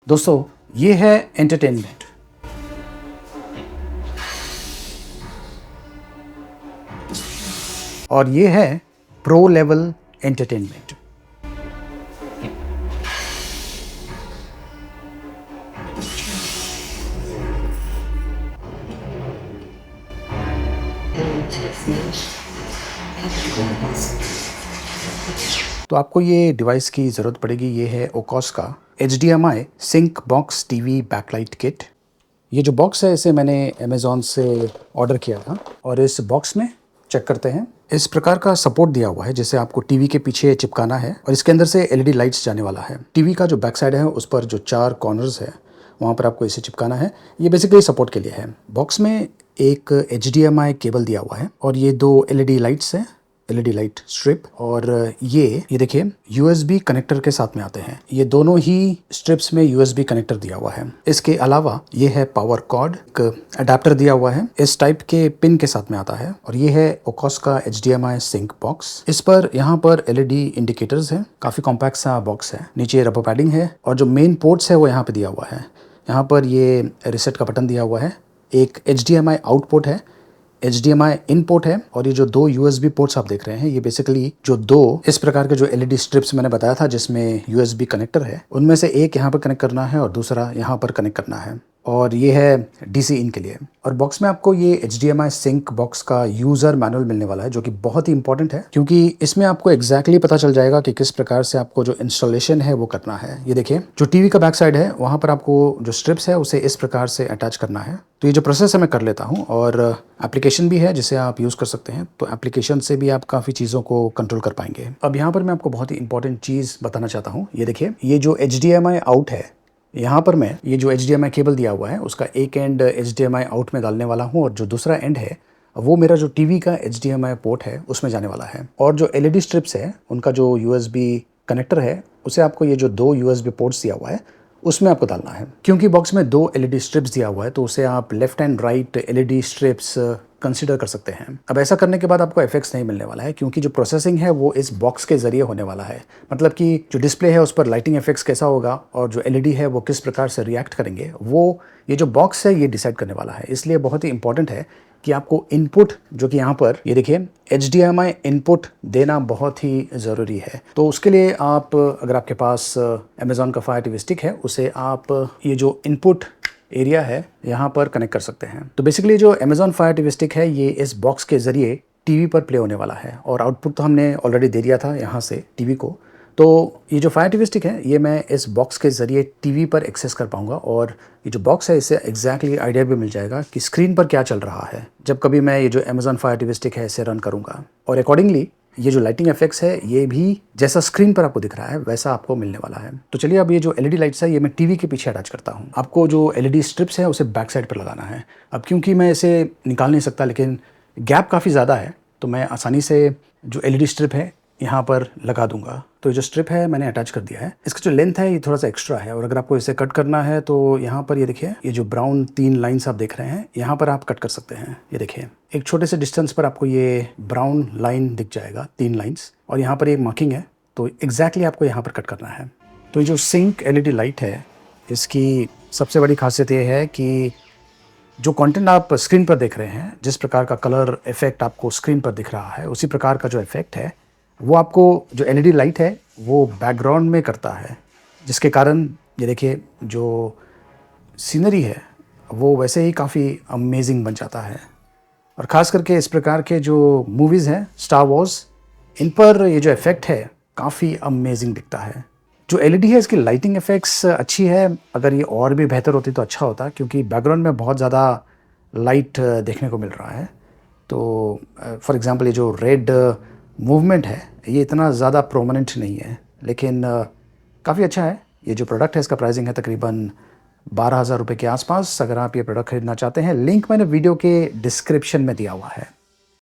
दोस्तों, ये है एंटरटेनमेंट और ये है प्रो लेवल एंटरटेनमेंट। तो आपको ये डिवाइस की ज़रूरत पड़ेगी। ये है ओकॉस का HDMI sync box TV backlight kit. ये जो बॉक्स है इसे मैंने अमेज़ॉन से ऑर्डर किया था और इस बॉक्स में चेक करते हैं, इस प्रकार का सपोर्ट दिया हुआ है जिसे आपको टीवी के पीछे चिपकाना है और इसके अंदर से LED लाइट्स जाने वाला है। टीवी का जो बैक साइड है उस पर जो 4 कॉर्नर्स है वहाँ पर आपको इसे चिपकाना है। ये बेसिकली सपोर्ट के लिए है। बॉक्स में एक HDMI केबल दिया हुआ है और ये 2 LED लाइट्स हैं, LED लाइट स्ट्रिप, और ये देखिए USB कनेक्टर के साथ में आते हैं। ये दोनों ही स्ट्रिप्स में USB कनेक्टर दिया हुआ है। इसके अलावा ये है पावर कॉर्ड, एक अडेप्टर दिया हुआ है, इस टाइप के पिन के साथ में आता है। और ये है ओकॉस का HDMI सिंक बॉक्स। इस पर यहाँ पर LED इंडिकेटर्स है। काफ़ी कॉम्पैक्ट सा बॉक्स है। नीचे रबर पैडिंग है और जो मेन पोर्ट्स है वो यहाँ पे दिया हुआ है। यहाँ पर ये रिसेट का बटन दिया हुआ है। एक HDMI आउटपुट है, HDMI इन पोर्ट है और ये जो 2 USB पोर्ट्स आप देख रहे हैं ये बेसिकली जो 2 इस प्रकार के जो LED स्ट्रिप्स मैंने बताया था जिसमें USB कनेक्टर है, उनमें से एक यहाँ पर कनेक्ट करना है और दूसरा यहाँ पर कनेक्ट करना है। और ये है DC इन के लिए। और बॉक्स में आपको ये HDMI सिंक बॉक्स का यूज़र मैनुअल मिलने वाला है जो कि बहुत ही इंपॉर्टेंट है क्योंकि इसमें आपको एग्जैक्टली पता चल जाएगा कि किस प्रकार से आपको जो इंस्टॉलेशन है वो करना है। ये देखिए जो टीवी का बैक साइड है वहाँ पर आपको जो स्ट्रिप्स है उसे इस प्रकार से अटैच करना है। तो ये जो प्रोसेस है मैं कर लेता हूँ और एप्लीकेशन भी है जिसे आप यूज़ कर सकते हैं। तो एप्लीकेशन से भी आप काफ़ी चीज़ों को कंट्रोल कर पाएंगे। अब यहाँ पर मैं आपको बहुत ही इंपॉर्टेंट चीज़ बताना चाहता हूँ। ये देखिए ये जो HDMI आउट है, यहाँ पर मैं ये जो HDMI केबल दिया हुआ है उसका एक एंड HDMI आउट में डालने वाला हूँ और जो दूसरा एंड है वो मेरा जो टीवी का HDMI पोर्ट है उसमें जाने वाला है। और जो LED स्ट्रिप्स है उनका जो USB कनेक्टर है उसे आपको ये जो 2 USB पोर्ट्स दिया हुआ है उसमें आपको डालना है। क्योंकि बॉक्स में 2 LED स्ट्रिप्स दिया हुआ है तो उसे आप left and right LED strips consider कर सकते हैं। अब ऐसा करने के बाद आपको इफेक्ट्स नहीं मिलने वाला है क्योंकि जो प्रोसेसिंग है वो इस बॉक्स के जरिए होने वाला है। मतलब कि जो डिस्प्ले है उस पर लाइटिंग इफेक्ट्स कैसा होगा और जो LED है वो किस प्रकार से रिएक्ट करेंगे वो ये जो बॉक्स है ये डिसाइड करने वाला है। इसलिए बहुत ही इंपॉर्टेंट है कि आपको इनपुट जो कि यहाँ पर ये देखिए HDMI इनपुट देना बहुत ही ज़रूरी है। तो उसके लिए आप अगर आपके पास अमेज़ॉन का फायर टीवी स्टिक है उसे आप ये जो इनपुट एरिया है यहाँ पर कनेक्ट कर सकते हैं। तो बेसिकली जो अमेज़ॉन फायर टीवी स्टिक है ये इस बॉक्स के ज़रिए टीवी पर प्ले होने वाला है और आउटपुट तो हमने ऑलरेडी दे दिया था यहाँ से टीवी को। तो ये जो फायर टीवी स्टिक है ये मैं इस बॉक्स के ज़रिए टीवी पर एक्सेस कर पाऊँगा और ये जो बॉक्स है इससे एग्जैक्टली आइडिया भी मिल जाएगा कि स्क्रीन पर क्या चल रहा है जब कभी मैं ये जो अमेज़ॉन फायर टीवी स्टिक है इसे रन करूँगा। और अकॉर्डिंगली ये जो लाइटिंग इफेक्ट्स है ये भी जैसा स्क्रीन पर आपको दिख रहा है वैसा आपको मिलने वाला है। तो चलिए अब ये जो LED लाइट्स है ये मैं टीवी के पीछे अटैच करता हूँ। आपको जो LED स्ट्रिप्स है उसे बैक साइड पर लगाना है। अब क्योंकि मैं इसे निकाल नहीं सकता लेकिन गैप काफ़ी ज़्यादा है तो मैं आसानी से जो LED स्ट्रिप है यहाँ पर लगा दूंगा। तो ये जो स्ट्रिप है मैंने अटैच कर दिया है। इसका जो लेंथ है ये थोड़ा सा एक्स्ट्रा है और अगर आपको इसे कट करना है तो यहाँ पर ये देखिए ये जो ब्राउन 3 लाइन्स आप देख रहे हैं यहाँ पर आप कट कर सकते हैं। ये देखिए एक छोटे से डिस्टेंस पर आपको ये ब्राउन लाइन दिख जाएगा, 3 लाइन्स, और यहाँ पर एक मार्किंग है तो एग्जैक्टली आपको यहाँ पर कट करना है। तो ये जो सिंक LED लाइट है इसकी सबसे बड़ी खासियत ये है कि जो कंटेंट आप स्क्रीन पर देख रहे हैं, जिस प्रकार का कलर इफेक्ट आपको स्क्रीन पर दिख रहा है उसी प्रकार का जो इफेक्ट है वो आपको जो LED लाइट है वो बैकग्राउंड में करता है, जिसके कारण ये देखिए जो सीनरी है वो वैसे ही काफ़ी अमेजिंग बन जाता है। और ख़ास करके इस प्रकार के जो मूवीज़ हैं स्टार वॉर्स, इन पर ये जो इफ़ेक्ट है काफ़ी अमेजिंग दिखता है। जो LED है इसकी लाइटिंग इफ़ेक्ट्स अच्छी है, अगर ये और भी बेहतर होती तो अच्छा होता क्योंकि बैकग्राउंड में बहुत ज़्यादा लाइट देखने को मिल रहा है। तो फॉर एग्ज़ाम्पल ये जो रेड मूवमेंट है ये इतना ज़्यादा प्रोमिनेंट नहीं है लेकिन काफ़ी अच्छा है। ये जो प्रोडक्ट है इसका प्राइसिंग है तकरीबन 12,000 रुपये के आसपास। अगर आप ये प्रोडक्ट खरीदना चाहते हैं लिंक मैंने वीडियो के डिस्क्रिप्शन में दिया हुआ है।